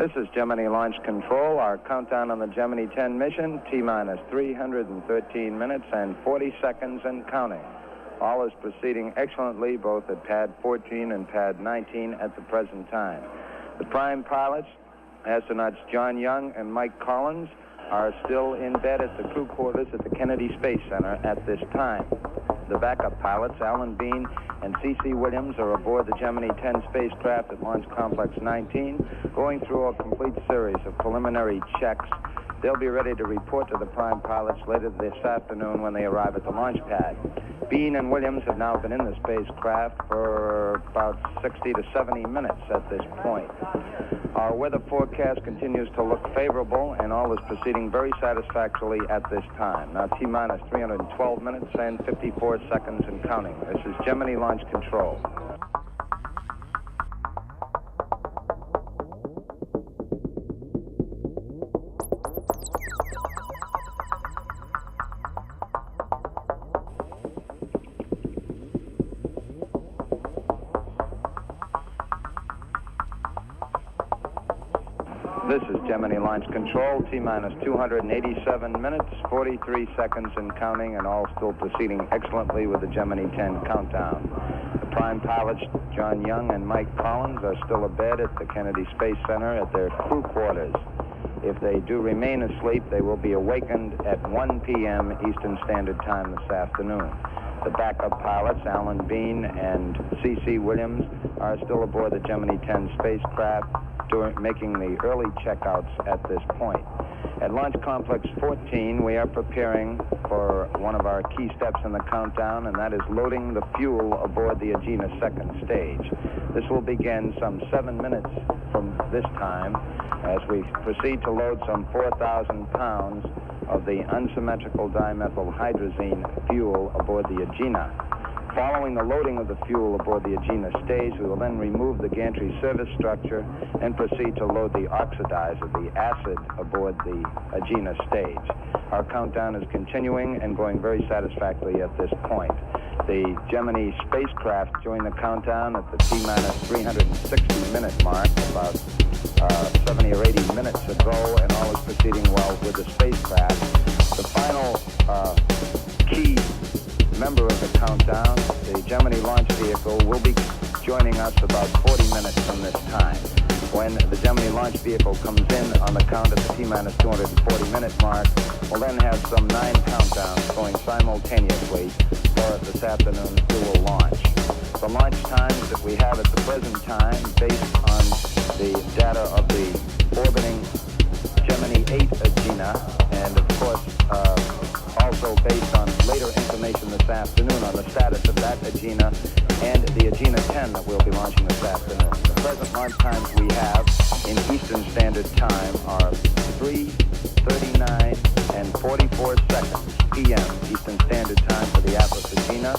This is Gemini Launch Control. Our countdown on the Gemini 10 mission, T-minus 313 minutes and 40 seconds and counting. All is proceeding excellently, both at pad 14 and pad 19 at the present time. The prime pilots, astronauts John Young and Mike Collins, are still in bed at the crew quarters at the Kennedy Space Center at this time. The backup pilots, Alan Bean and C.C. Williams, are aboard the Gemini 10 spacecraft at Launch Complex 19, going through a complete series of preliminary checks. They'll be ready to report to the prime pilots later this afternoon when they arrive at the launch pad. Bean and Williams have now been in the spacecraft for about 60 to 70 minutes at this point. Our weather forecast continues to look favorable, and all is proceeding very satisfactorily at this time. Now, T-minus 312 minutes and 54 seconds and counting. This is Gemini Launch Control. This is Gemini Launch Control, T-minus 287 minutes, 43 seconds and counting, and all still proceeding excellently with the Gemini 10 countdown. The prime pilots, John Young and Mike Collins, are still abed at the Kennedy Space Center at their crew quarters. If they do remain asleep, they will be awakened at 1 p.m. Eastern Standard Time this afternoon. The backup pilots, Alan Bean and C.C. Williams, are still aboard the Gemini 10 spacecraft, making the early checkouts at this point. At Launch Complex 14, we are preparing for one of our key steps in the countdown, and that is loading the fuel aboard the Agena second stage. This will begin some 7 minutes from this time as we proceed to load some 4,000 pounds of the unsymmetrical dimethyl hydrazine fuel aboard the Agena. Following the loading of the fuel aboard the Agena stage, we will then remove the gantry service structure and proceed to load the oxidizer, the acid, aboard the Agena stage. Our countdown is continuing and going very satisfactorily at this point. The Gemini spacecraft joined the countdown at the T-minus 360-minute mark, about 70 or 80 minutes ago, and all is proceeding well with the spacecraft. The final key member of the countdown, the Gemini launch vehicle, will be joining us about 40 minutes from this time. When the Gemini launch vehicle comes in on the count at the T-minus 240-minute mark, we'll then have some 9 countdowns going simultaneously for this afternoon's dual launch. The launch times that we have at the present time, based on the data of the orbiting Gemini 8 Agena, and of course also based on later information this afternoon on the status of that Agena and the Agena 10 that we'll be launching this afternoon. The present launch times we have in Eastern Standard Time are 3:39 and 44 seconds p.m. Eastern Standard Time for the Atlas Agena,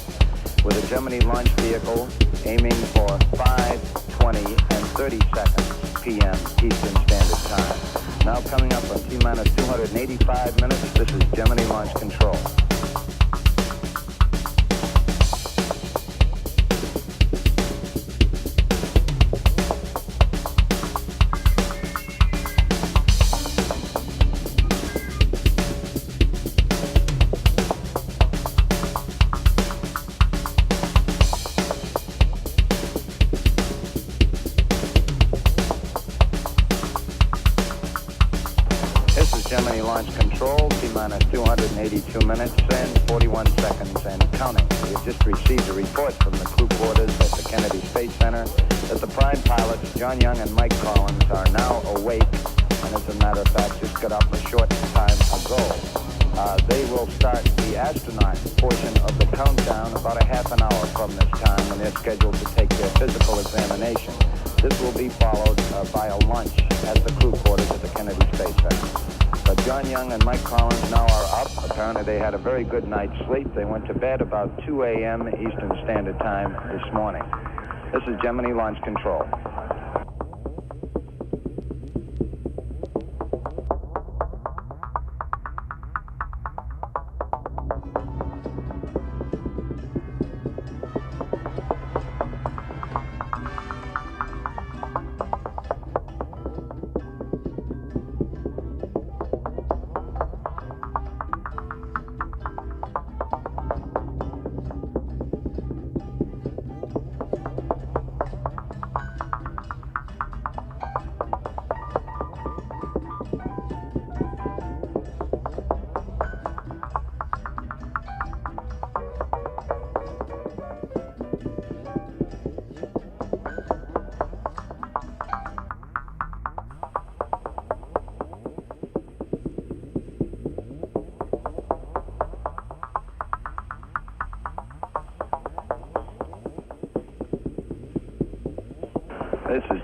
with a Gemini launch vehicle aiming for 5:20 and 30 seconds p.m. Eastern Standard Time. Now coming up on T-minus 285 minutes, this is Gemini Launch Control. Gemini Launch Control, T-minus 282 minutes and 41 seconds and counting. We have just received a report from the crew quarters at the Kennedy Space Center that the prime pilots, John Young and Mike Collins, are now awake, and as a matter of fact, just got up a short time ago. They will start the astronaut portion of the countdown about a half an hour from this time when they're scheduled to take their physical examination. This will be followed by a lunch at the crew quarters at the Kennedy Space Center. But John Young and Mike Collins now are up. Apparently they had a very good night's sleep. They went to bed about 2 a.m. Eastern Standard Time this morning. This is Gemini Launch Control.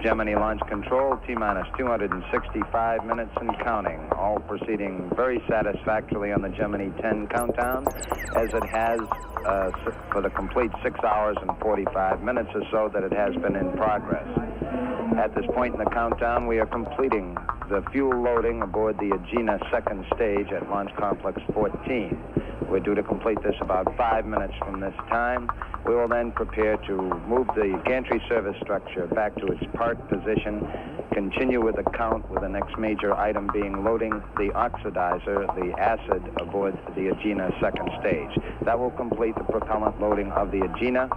Gemini Launch Control, T-minus 265 minutes and counting. All proceeding very satisfactorily on the Gemini 10 countdown, as it has for the complete 6 hours and 45 minutes or so that it has been in progress. At this point in the countdown, we are completing the fuel loading aboard the Agena second stage at Launch Complex 14. We're due to complete this about 5 minutes from this time. We will then prepare to move the gantry service structure back to its park position, continue with the count, with the next major item being loading the oxidizer, the acid, aboard the Agena second stage. That will complete the propellant loading of the Agena,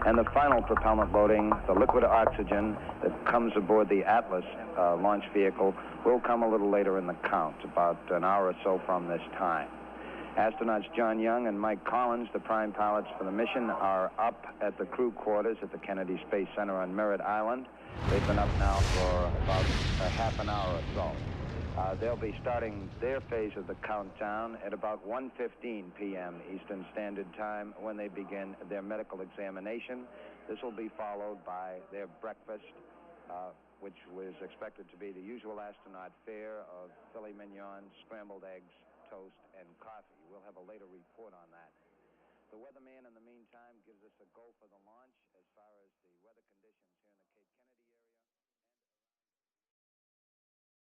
and the final propellant loading, the liquid oxygen that comes aboard the Atlas launch vehicle, will come a little later in the count, about an hour or so from this time. Astronauts John Young and Mike Collins, the prime pilots for the mission, are up at the crew quarters at the Kennedy Space Center on Merritt Island. They've been up now for about a half an hour or so. They'll be starting their phase of the countdown at about 1:15 p.m. Eastern Standard Time when they begin their medical examination. This will be followed by their breakfast, which was expected to be the usual astronaut fare of filet mignon, scrambled eggs, toast, and coffee. We'll have a later report on that. The weatherman, in the meantime, gives us a go for the launch as far as the weather conditions here in the Cape Kennedy area.